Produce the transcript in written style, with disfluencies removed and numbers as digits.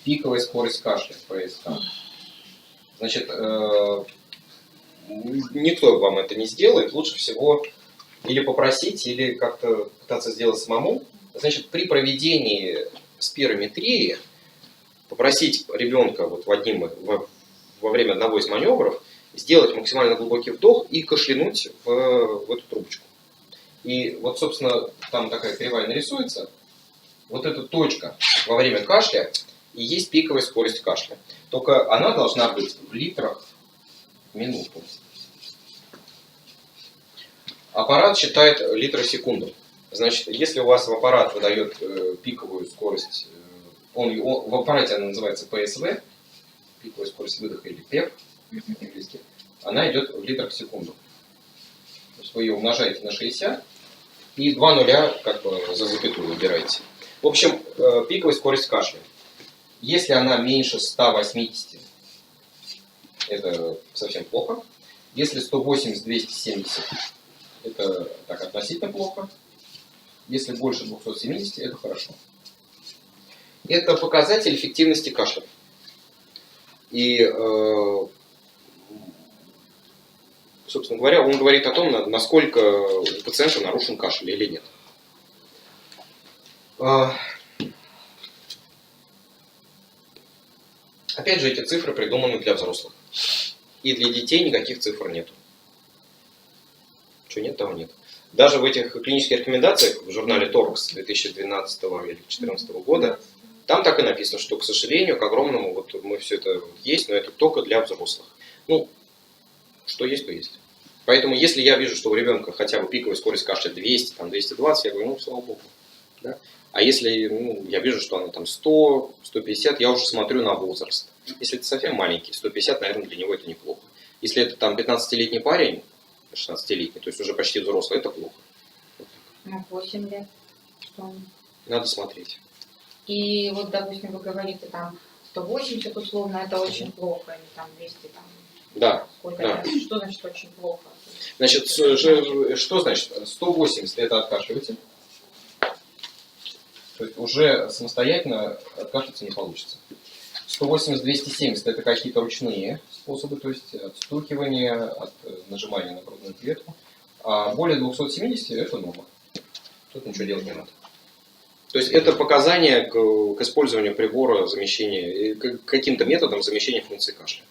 Пиковая скорость кашля, ПСК. Значит, никто вам это не сделает. Лучше всего или попросить, или как-то пытаться сделать самому. Значит, при проведении спирометрии попросить ребенка вот во время одного из маневров сделать максимально глубокий вдох и кашлянуть в эту трубочку. И вот, собственно, там такая кривая нарисуется. Вот эта точка во время кашля и есть пиковая скорость кашля. Только она должна быть в литрах в минуту. Аппарат считает литры в секунду. Значит, если у вас в аппарат выдает пиковую скорость, в аппарате она называется PSV, пиковая скорость выдоха или PEP по-английски, она идет в литрах в секунду. То есть вы ее умножаете на 60 и 2 нуля как бы за запятую выбираете. В общем, пиковая скорость кашля. Если она меньше 180, это совсем плохо. Если 180-270, это так относительно плохо. Если больше 270, это хорошо. Это показатель эффективности кашля. И, собственно говоря, он говорит о том, насколько у пациента нарушен кашель или нет. Опять же, эти цифры придуманы для взрослых. И для детей никаких цифр нет. Что нет, того нет. Даже в этих клинических рекомендациях в журнале Торкс 2012 или 2014 года, там так и написано, что, к сожалению, к огромному, вот мы все это есть, но это только для взрослых. Ну, что есть, то есть. Поэтому, если я вижу, что у ребенка хотя бы пиковая скорость кашля 200, там, 220, я говорю, ну, слава богу. Да? А если я вижу, что она там 100, 150, я уже смотрю на возраст. Если это совсем маленький, 150, наверное, для него это неплохо. Если это там 15-летний парень, 16-летний, то есть уже почти взрослый, это плохо. Ну, 8 лет. Что? Надо смотреть. И вот, допустим, вы говорите там 180 условно, это очень плохо, или там 200, там, да, сколько да. это, что значит очень плохо? Значит, что значит? 180 это откашливайте. То есть уже самостоятельно откашляться не получится. 180-270 это какие-то ручные способы, то есть отстукивание, от нажимания на грудную клетку. А более 270 это норма. Тут ничего делать не надо. То есть это показания к использованию прибора замещения, к каким-то методам замещения функции кашля.